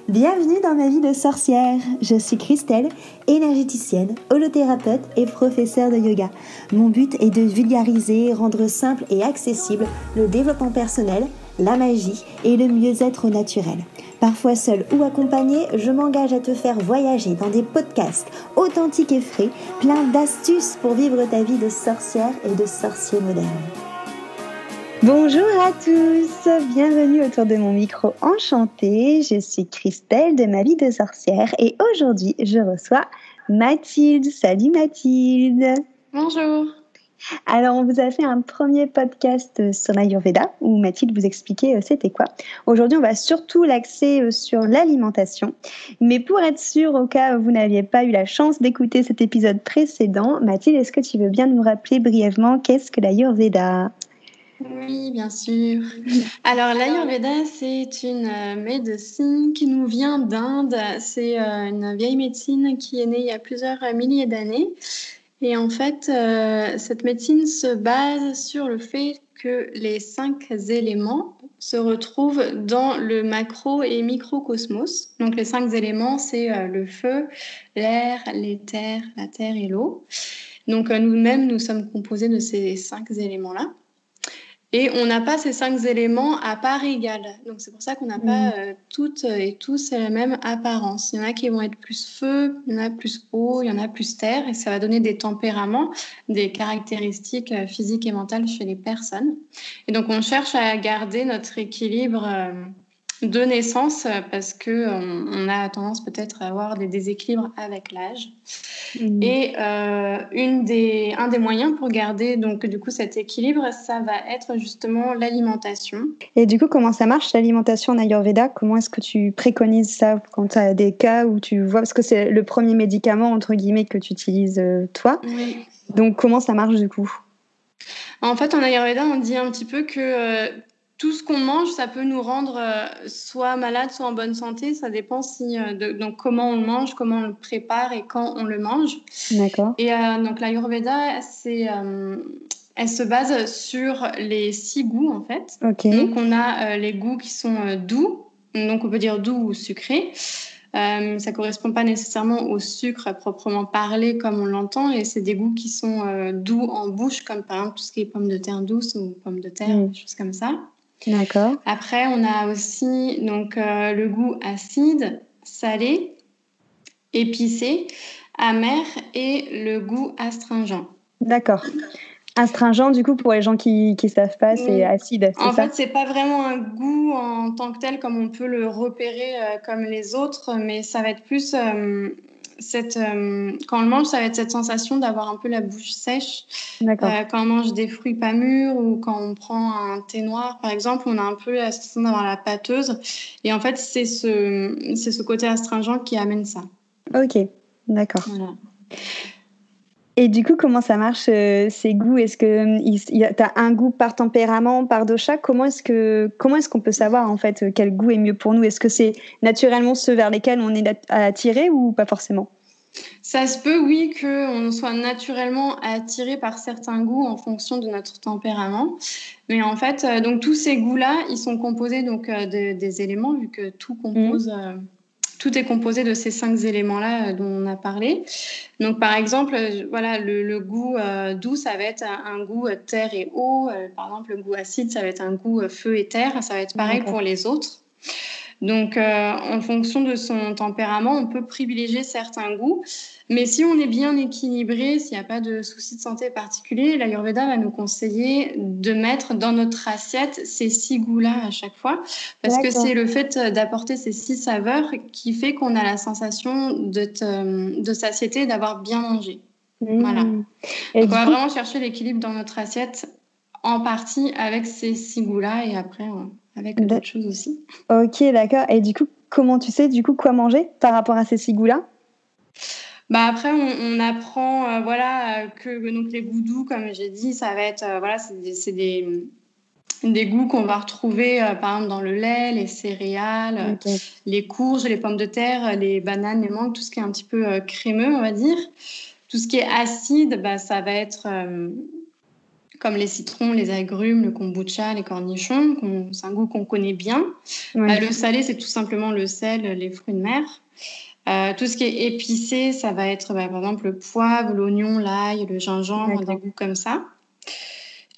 Bienvenue dans ma vie de sorcière. Je suis Christelle, énergéticienne, holothérapeute et professeure de yoga. Mon but est de vulgariser, rendre simple et accessible le développement personnel, la magie et le mieux-être naturel. Parfois seule ou accompagnée, je m'engage à te faire voyager dans des podcasts authentiques et frais, plein d'astuces pour vivre ta vie de sorcière et de sorcier moderne. Bonjour à tous, bienvenue autour de mon micro enchanté. Je suis Christelle de ma vie de sorcière et aujourd'hui je reçois Mathilde. Salut Mathilde. Bonjour. Alors on vous a fait un premier podcast sur l'Ayurveda où Mathilde vous expliquait c'était quoi. Aujourd'hui on va surtout l'axer sur l'alimentation. Mais pour être sûr au cas où vous n'aviez pas eu la chance d'écouter cet épisode précédent, Mathilde, est-ce que tu veux bien nous rappeler brièvement qu'est-ce que l'Ayurveda ? Oui, bien sûr. Alors, l'Ayurveda, c'est une médecine qui nous vient d'Inde. C'est une vieille médecine qui est née il y a plusieurs milliers d'années. Et en fait, cette médecine se base sur le fait que les 5 éléments se retrouvent dans le macro et microcosmos. Donc, les 5 éléments, c'est le feu, l'air, l'éther, la terre et l'eau. Donc, nous-mêmes, nous sommes composés de ces 5 éléments-là. Et on n'a pas ces 5 éléments à part égale. Donc, c'est pour ça qu'on n'a pas toutes et tous la même apparence. Il y en a qui vont être plus feu, il y en a plus eau, il y en a plus terre. Et ça va donner des tempéraments, des caractéristiques physiques et mentales chez les personnes. Et donc, on cherche à garder notre équilibre de naissance parce qu'on a tendance peut-être à avoir des déséquilibres avec l'âge. Et un des moyens pour garder donc du coup cet équilibre, ça va être justement l'alimentation. Et du coup, comment ça marche l'alimentation en Ayurveda ? Comment est-ce que tu préconises ça quand tu as des cas où tu vois, parce que c'est le premier médicament entre guillemets que tu utilises toi. Oui. Donc comment ça marche du coup ? En fait, en Ayurveda, on dit un petit peu que tout ce qu'on mange, ça peut nous rendre soit malade, soit en bonne santé. Ça dépend donc comment on le mange, comment on le prépare et quand on le mange. D'accord. Et donc l'Ayurveda, elle se base sur les 6 goûts en fait. Okay. Donc on a les goûts qui sont doux, donc on peut dire doux ou sucrés. Ça correspond pas nécessairement au sucre proprement parlé comme on l'entend, et c'est des goûts qui sont doux en bouche, comme par exemple tout ce qui est pommes de terre douces ou pommes de terre, des choses comme ça. D'accord. Après, on a aussi donc le goût acide, salé, épicé, amer et le goût astringent. D'accord. Astringent, du coup, pour les gens qui savent pas, c'est acide, c'est ça ? En fait, c'est pas vraiment un goût en tant que tel comme on peut le repérer comme les autres, mais ça va être plus quand on le mange, ça va être cette sensation d'avoir un peu la bouche sèche. D'accord. Quand on mange des fruits pas mûrs ou quand on prend un thé noir, par exemple, on a un peu la sensation d'avoir la pâteuse. Et en fait, c'est ce côté astringent qui amène ça. Ok, d'accord. Voilà. Et du coup, comment ça marche ces goûts ? Est-ce que tu as un goût par tempérament, par dosha ? Comment est-ce qu'on peut savoir en fait quel goût est mieux pour nous ? Est-ce que c'est naturellement ceux vers lesquels on est attiré ou pas forcément ? Ça se peut, oui, qu'on soit naturellement attiré par certains goûts en fonction de notre tempérament. Mais en fait, donc tous ces goûts-là, ils sont composés donc des éléments, vu que tout est composé de ces 5 éléments-là dont on a parlé. Donc, par exemple, voilà, le goût doux, ça va être un goût terre et eau. Par exemple, le goût acide, ça va être un goût feu et terre. Ça va être pareil pour les autres. Donc, en fonction de son tempérament, on peut privilégier certains goûts. Mais si on est bien équilibré, s'il n'y a pas de soucis de santé particuliers, l'Ayurveda va nous conseiller de mettre dans notre assiette ces 6 goûts-là à chaque fois. Parce que c'est le fait d'apporter ces 6 saveurs qui fait qu'on a la sensation de satiété, d'avoir bien mangé. Voilà. Donc, on va vraiment chercher l'équilibre dans notre assiette, en partie avec ces 6 goûts-là et après avec d'autres choses aussi. Ok, d'accord. Et du coup, comment tu sais quoi manger par rapport à ces 6 goûts-là ? Bah après, on apprend que donc les goûts doux, comme j'ai dit, ça va être c'est des goûts qu'on va retrouver par exemple dans le lait, les céréales, les courges, les pommes de terre, les bananes, les mangues, tout ce qui est un petit peu crémeux, on va dire. Tout ce qui est acide, ça va être comme les citrons, les agrumes, le kombucha, les cornichons. C'est un goût qu'on connaît bien. Oui. Le salé, c'est tout simplement le sel, les fruits de mer. Tout ce qui est épicé, ça va être par exemple le poivre, l'oignon, l'ail, le gingembre, des goûts comme ça.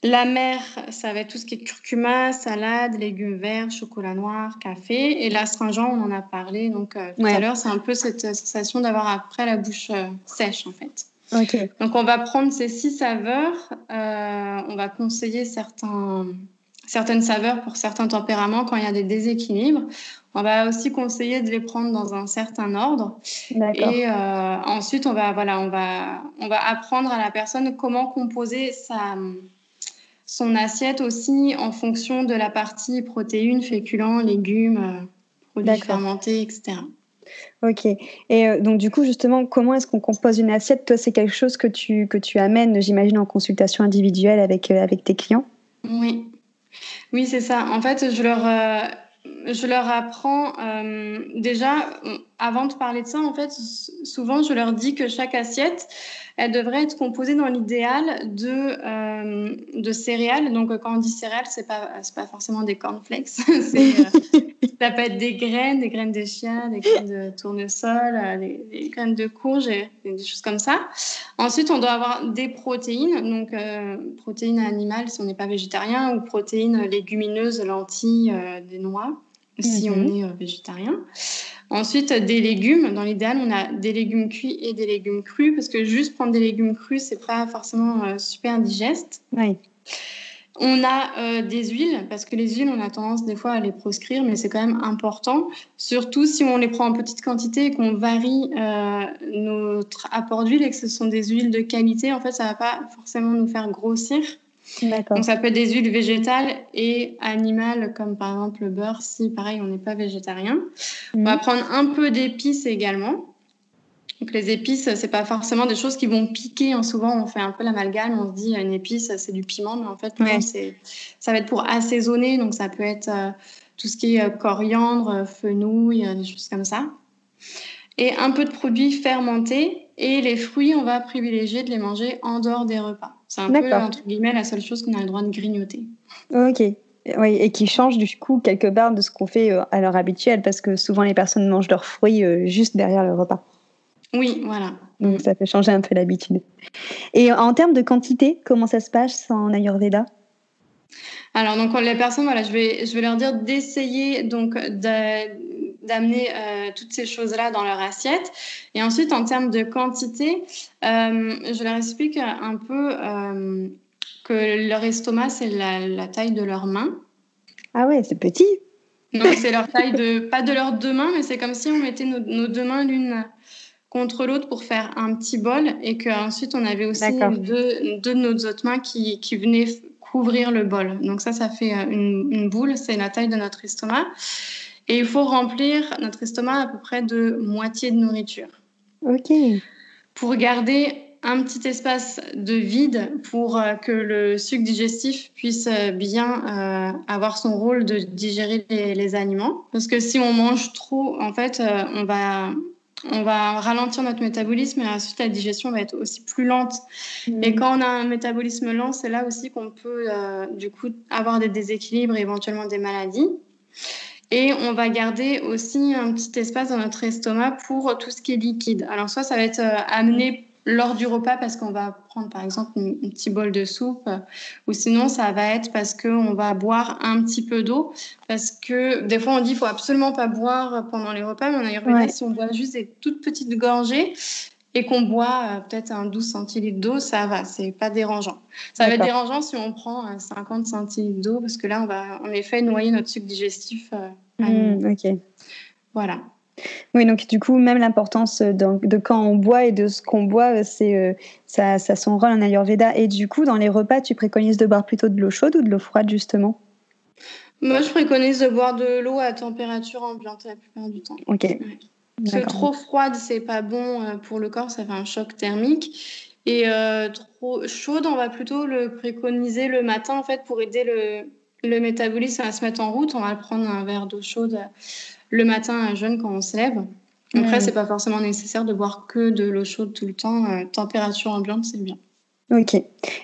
La mer, ça va être tout ce qui est curcuma, salade, légumes verts, chocolat noir, café. Et l'astringent, on en a parlé tout à l'heure, c'est un peu cette sensation d'avoir après la bouche sèche en fait. Okay. Donc on va prendre ces 6 saveurs, on va conseiller certaines saveurs pour certains tempéraments quand il y a des déséquilibres. On va aussi conseiller de les prendre dans un certain ordre. D'accord. Et ensuite, on va apprendre à la personne comment composer son assiette aussi en fonction de la partie protéines, féculents, légumes, produits fermentés, etc. Ok. Et donc du coup, justement, comment est-ce qu'on compose une assiette? Toi, c'est quelque chose que tu amènes, j'imagine, en consultation individuelle avec tes clients? Oui, c'est ça. En fait, je leur apprends déjà, avant de parler de ça, en fait, souvent, je leur dis que chaque assiette, elle devrait être composée dans l'idéal de céréales. Donc, quand on dit céréales, c'est pas forcément des cornflakes. Ça peut être des graines de chia, des graines de tournesol, des graines de courge, et des choses comme ça. Ensuite, on doit avoir des protéines, donc protéines animales si on n'est pas végétarien, ou protéines légumineuses, lentilles, des noix, si on est végétarien. Ensuite, des légumes. Dans l'idéal, on a des légumes cuits et des légumes crus, parce que juste prendre des légumes crus, c'est pas forcément super digeste. Oui. On a des huiles, parce que les huiles, on a tendance des fois à les proscrire, mais c'est quand même important, surtout si on les prend en petite quantité et qu'on varie notre apport d'huile et que ce sont des huiles de qualité. En fait, ça va pas forcément nous faire grossir. D'accord. Donc, ça peut être des huiles végétales et animales, comme par exemple le beurre, si pareil, on n'est pas végétarien. On va prendre un peu d'épices également. Donc, les épices, c'est pas forcément des choses qui vont piquer. Souvent, on fait un peu l'amalgame. On se dit une épice, c'est du piment, mais en fait, non, ça va être pour assaisonner. Donc, ça peut être tout ce qui est coriandre, fenouil, des choses comme ça. Et un peu de produits fermentés. Et les fruits, on va privilégier de les manger en dehors des repas. C'est un peu, entre guillemets, la seule chose qu'on a le droit de grignoter. Ok. Oui, et qui change du coup quelque part de ce qu'on fait à l'heure habituelle, parce que souvent les personnes mangent leurs fruits juste derrière le repas. Oui, voilà. Donc ça fait changer un peu l'habitude. Et en termes de quantité, comment ça se passe en Ayurveda? Alors, donc, les personnes, voilà, je vais leur dire d'essayer donc d'amener toutes ces choses-là dans leur assiette. Et ensuite, en termes de quantité, je leur explique un peu que leur estomac, c'est la taille de leurs mains. Ah ouais, c'est petit. Donc, c'est leur taille pas de leurs 2 mains, mais c'est comme si on mettait nos 2 mains l'une contre l'autre pour faire un petit bol, et qu'ensuite, on avait aussi deux de nos autres mains qui venaient couvrir le bol. Donc ça fait une boule, c'est la taille de notre estomac. Et il faut remplir notre estomac à peu près de moitié de nourriture. Ok. Pour garder un petit espace de vide pour que le suc digestif puisse bien avoir son rôle de digérer les aliments. Parce que si on mange trop, en fait, on va ralentir notre métabolisme, et ensuite la digestion va être aussi plus lente. Et quand on a un métabolisme lent, c'est là aussi qu'on peut du coup avoir des déséquilibres et éventuellement des maladies. Et on va garder aussi un petit espace dans notre estomac pour tout ce qui est liquide. Alors soit ça va être amené lors du repas parce qu'on va prendre par exemple un petit bol de soupe, ou sinon ça va être parce qu'on va boire un petit peu d'eau, parce que des fois on dit qu'il faut absolument pas boire pendant les repas, mais en Ayurveda, si on boit juste des toutes petites gorgées et qu'on boit peut-être un 12 centilitres d'eau, ça va, c'est pas dérangeant. Ça va être dérangeant si on prend 50 centilitres d'eau, parce que là on va en effet noyer notre sucre digestif. Ok. Voilà. Oui, donc du coup, même l'importance de quand on boit et de ce qu'on boit, ça a son rôle en Ayurveda. Et du coup, dans les repas, tu préconises de boire plutôt de l'eau chaude ou de l'eau froide, justement? Moi, je préconise de boire de l'eau à température ambiante la plupart du temps. Ok. Ouais. Parce que trop froide, c'est pas bon pour le corps, ça fait un choc thermique. Et trop chaude, on va plutôt le préconiser le matin, en fait, pour aider le métabolisme à se mettre en route. On va prendre un verre d'eau chaude le matin à jeun quand on se lève. Après, c'est pas forcément nécessaire de boire que de l'eau chaude tout le temps. Température ambiante, c'est bien. Ok.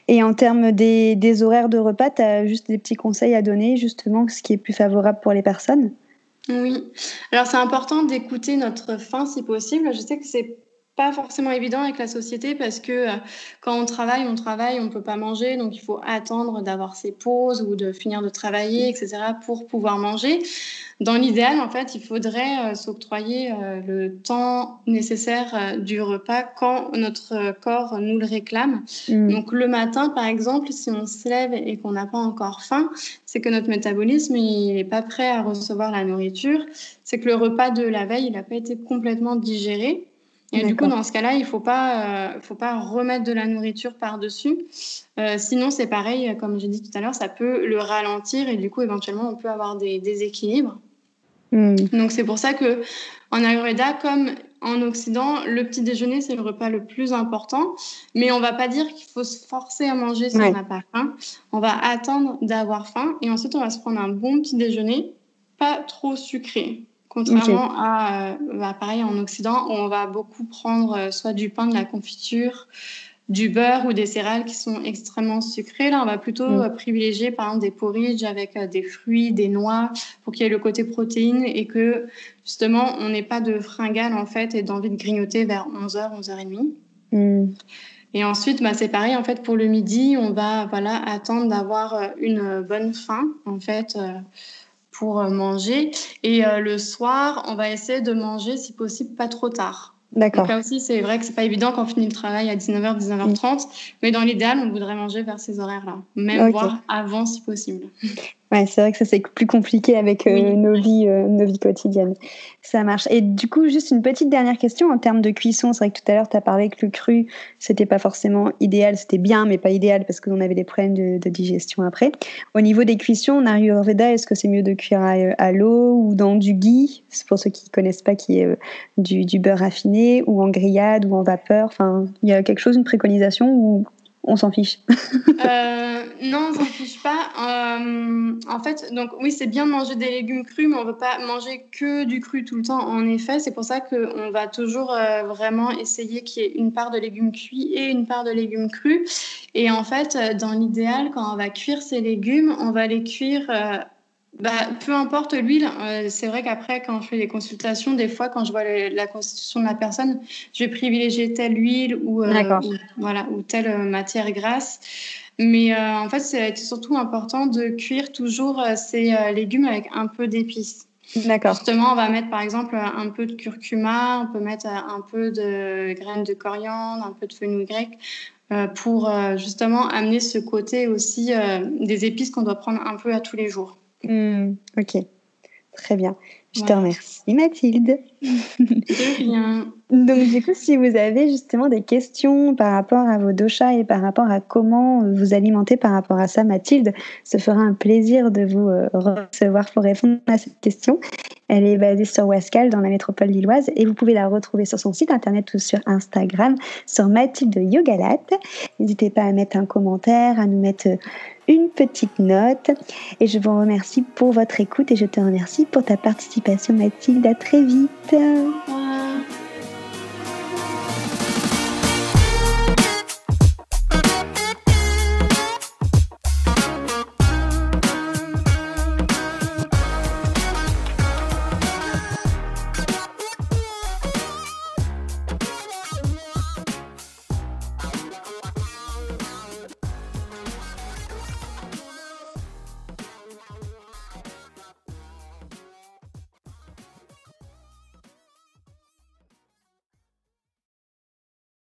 Et en termes des horaires de repas, tu as juste des petits conseils à donner, justement, ce qui est plus favorable pour les personnes? Oui. Alors c'est important d'écouter notre faim si possible. Je sais que c'est pas forcément évident avec la société parce que, quand on travaille, on peut pas manger, donc il faut attendre d'avoir ses pauses ou de finir de travailler et cetera pour pouvoir manger. Dans l'idéal, en fait, il faudrait, s'octroyer, le temps nécessaire, du repas quand notre corps nous le réclame. Mmh. Donc le matin, par exemple, si on se lève et qu'on n'a pas encore faim, c'est que notre métabolisme, il est pas prêt à recevoir la nourriture. C'est que le repas de la veille, il a pas été complètement digéré et du coup, D'accord. dans ce cas-là, il faut pas remettre de la nourriture par-dessus. Sinon, c'est pareil, comme j'ai dit tout à l'heure, ça peut le ralentir et du coup, éventuellement, on peut avoir des déséquilibres. Mmh. Donc c'est pour ça que en Ayurveda, comme en Occident, le petit déjeuner, c'est le repas le plus important, mais on va pas dire qu'il faut se forcer à manger si on Ouais. n'a pas faim. On va attendre d'avoir faim et ensuite on va se prendre un bon petit déjeuner, pas trop sucré. Ok. Contrairement à, pareil en Occident, où on va beaucoup prendre soit du pain, de la confiture, du beurre ou des céréales qui sont extrêmement sucrées. Là, on va plutôt Mmh. privilégier par exemple des porridge avec des fruits, des noix, pour qu'il y ait le côté protéines et que justement on n'ait pas de fringales en fait et d'envie de grignoter vers 11h, 11h30. Mmh. Et ensuite, c'est pareil en fait pour le midi, on va attendre d'avoir une bonne faim en fait pour manger. Et le soir, on va essayer de manger si possible pas trop tard. Donc D'accord. là aussi, c'est vrai que c'est pas évident quand on finit le travail à 19h, Mmh. 19h30, mais dans l'idéal, on voudrait manger vers ces horaires-là, même Ok. voire avant si possible. Ouais, c'est vrai que ça, c'est plus compliqué avec, Oui, ouais. nos vies quotidiennes. Ça marche et du coup, juste une petite dernière question en termes de cuisson. C'est vrai que tout à l'heure, tu as parlé que le cru, c'était pas forcément idéal. C'était bien, mais pas idéal parce qu'on avait des problèmes de digestion après. Au niveau des cuissons, en Ayurveda, est-ce que c'est mieux de cuire à l'eau ou dans du ghee? C'est pour ceux qui connaissent pas, qui est, du beurre raffiné ou en grillade ou en vapeur? Enfin, il y a quelque chose, une préconisation ou on s'en fiche? Non, on s'en fiche pas. En fait, donc oui, c'est bien de manger des légumes crus, mais on veut pas manger que du cru tout le temps, en effet. C'est pour ça qu'on va toujours, vraiment essayer qu'il y ait une part de légumes cuits et une part de légumes crus. Et en fait, dans l'idéal, quand on va cuire ces légumes, on va les cuire, peu importe l'huile. C'est vrai qu'après, quand je fais des consultations, des fois, quand je vois la constitution de la personne, je vais privilégier telle huile D'accord. ou telle matière grasse. Mais en fait, c'est surtout important de cuire toujours ces légumes avec un peu d'épices. D'accord. Justement, on va mettre par exemple un peu de curcuma, on peut mettre un peu de graines de coriandre, un peu de fenouil grec pour justement amener ce côté aussi des épices qu'on doit prendre un peu à tous les jours. Mmh. OK, très bien. Je te Voilà. remercie Mathilde. De rien. Donc du coup, si vous avez justement des questions par rapport à vos doshas et par rapport à comment vous alimenter par rapport à ça, Mathilde se fera un plaisir de vous recevoir pour répondre à cette question. Elle est basée sur Wascal dans la métropole lilloise et vous pouvez la retrouver sur son site internet ou sur Instagram sur Mathilde Yogalat. N'hésitez pas à mettre un commentaire, à nous mettre une petite note et je vous remercie pour votre écoute et je te remercie pour ta participation Mathilde. À très vite.